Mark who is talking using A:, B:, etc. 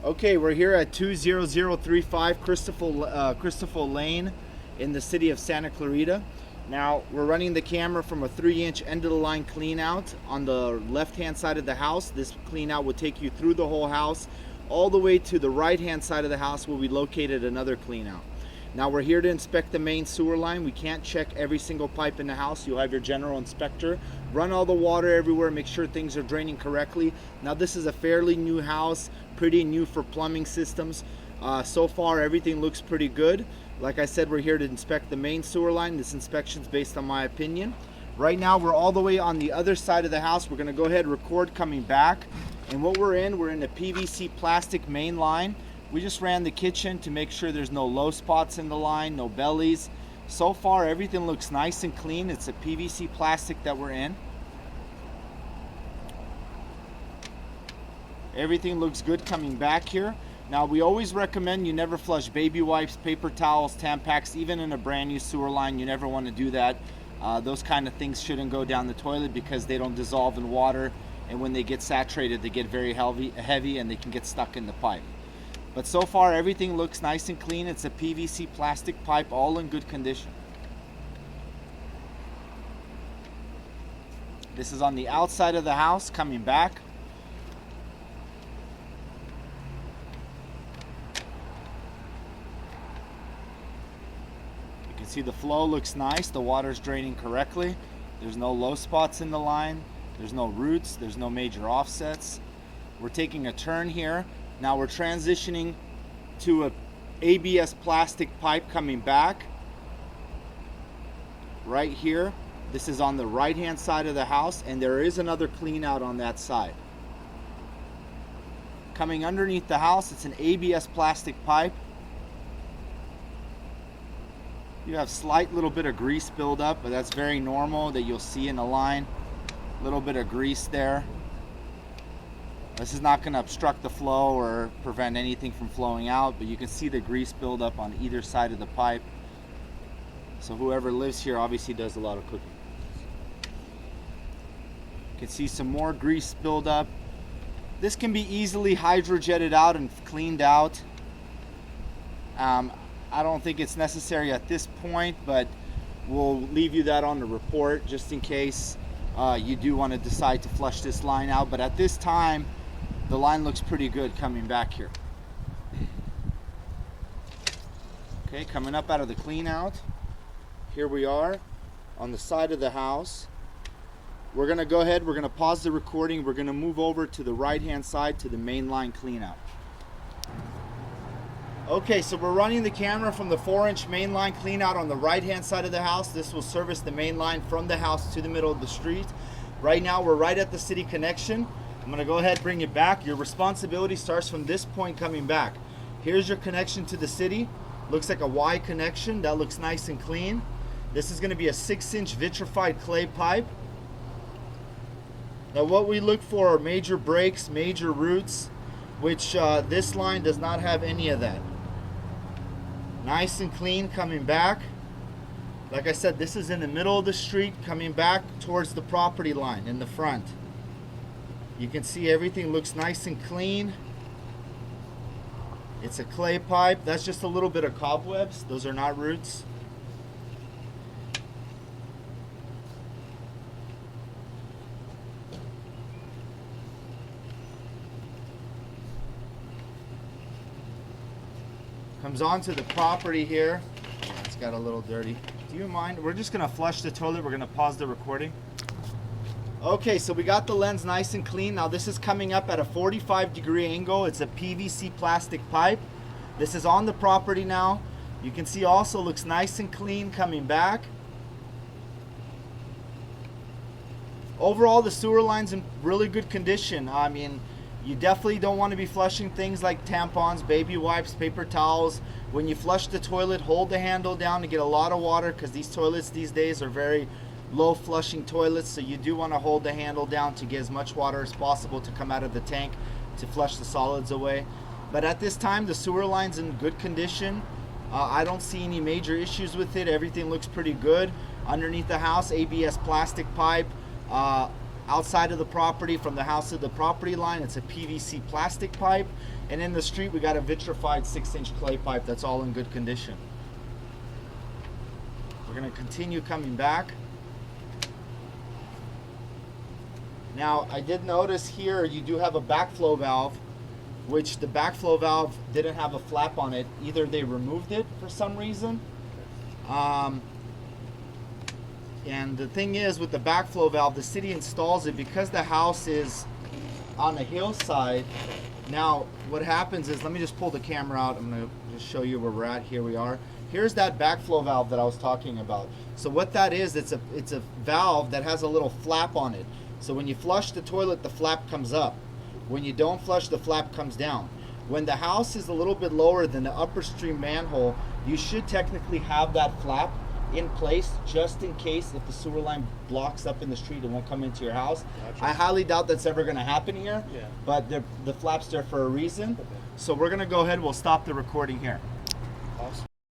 A: Okay, we're here at 20035 Christopher Lane in the city of Santa Clarita. Now, we're running the camera from a 3-inch end-of-the-line clean out on the left-hand side of the house. This clean out will take you through the whole house, all the way to the right-hand side of the house where we located another clean out. Now, we're here to inspect the main sewer line. We can't check every single pipe in the house. You'll have your general inspector run all the water everywhere, make sure things are draining correctly. Now, this is a fairly new house, pretty new for plumbing systems. So far, everything looks pretty good. Like I said, we're here to inspect the main sewer line. This inspection's based on my opinion. Right now, we're all the way on the other side of the house. We're gonna go ahead and record coming back. And what we're in the PVC plastic main line. We just ran the kitchen to make sure there's no low spots in the line, no bellies. So far, everything looks nice and clean. It's a PVC plastic that we're in. Everything looks good coming back here. Now, we always recommend you never flush baby wipes, paper towels, Tampax, even in a brand new sewer line. You never want to do that. Those kind of things shouldn't go down the toilet because they don't dissolve in water. And when they get saturated, they get very heavy and they can get stuck in the pipe. But so far, everything looks nice and clean. It's a PVC plastic pipe, all in good condition. This is on the outside of the house, coming back. You can see the flow looks nice. The water's draining correctly. There's no low spots in the line. There's no roots. There's no major offsets. We're taking a turn here. Now we're transitioning to a ABS plastic pipe coming back right here. This is on the right hand side of the house, and there is another clean out on that side. Coming underneath the house, it's an ABS plastic pipe. You have slight little bit of grease buildup, but that's very normal that you'll see in the line. A little bit of grease there. This is not going to obstruct the flow or prevent anything from flowing out, but you can see the grease buildup on either side of the pipe. So whoever lives here obviously does a lot of cooking. You can see some more grease buildup. This can be easily hydrojetted out and cleaned out. I don't think it's necessary at this point, but we'll leave you that on the report just in case you do want to decide to flush this line out. But at this time, the line looks pretty good coming back here. Okay, coming up out of the clean out. Here we are on the side of the house. We're gonna go ahead, we're gonna pause the recording. We're gonna move over to the right-hand side to the mainline clean out. Okay, so we're running the camera from the 4-inch mainline clean out on the right-hand side of the house. This will service the main line from the house to the middle of the street. Right now, we're right at the city connection. I'm gonna go ahead and bring it back. Your responsibility starts from this point coming back. Here's your connection to the city. Looks like a Y connection. That looks nice and clean. This is gonna be a 6-inch vitrified clay pipe. Now what we look for are major breaks, major roots, which this line does not have any of that. Nice and clean coming back. Like I said, this is in the middle of the street coming back towards the property line in the front. You can see everything looks nice and clean. It's a clay pipe. That's just a little bit of cobwebs. Those are not roots. Comes onto the property here. Oh, it's got a little dirty. Do you mind? We're just gonna flush the toilet. We're gonna pause the recording. Okay, so we got the lens nice and clean. Now this is coming up at a 45-degree angle. It's a PVC plastic pipe. This is on the property now. You can see also looks nice and clean coming back. Overall, the sewer line's in really good condition. I mean, you definitely don't want to be flushing things like tampons, baby wipes, paper towels. When you flush the toilet, hold the handle down to get a lot of water because these toilets these days are very low flushing toilets, so you do want to hold the handle down to get as much water as possible to come out of the tank to flush the solids away. But at this time, the sewer line's in good condition. I don't see any major issues with it. Everything looks pretty good. Underneath the house, ABS plastic pipe. Outside of the property, from the house to the property line, it's a PVC plastic pipe. And in the street, we got a vitrified 6-inch clay pipe that's all in good condition. We're gonna continue coming back. Now, I did notice here you do have a backflow valve, which the backflow valve didn't have a flap on it. Either they removed it for some reason. And the thing is, with the backflow valve, the city installs it because the house is on a hillside. Now, what happens is, let me just pull the camera out. I'm gonna just show you where we're at. Here we are. Here's that backflow valve that I was talking about. So what that is, it's a valve that has a little flap on it. So when you flush the toilet, the flap comes up. When you don't flush, the flap comes down. When the house is a little bit lower than the upper stream manhole, you should technically have that flap in place just in case if the sewer line blocks up in the street, it won't come into your house. Gotcha. I highly doubt that's ever going to happen here, but the flap's there for a reason. Okay. So we're going to go ahead, we'll stop the recording here.
B: Awesome.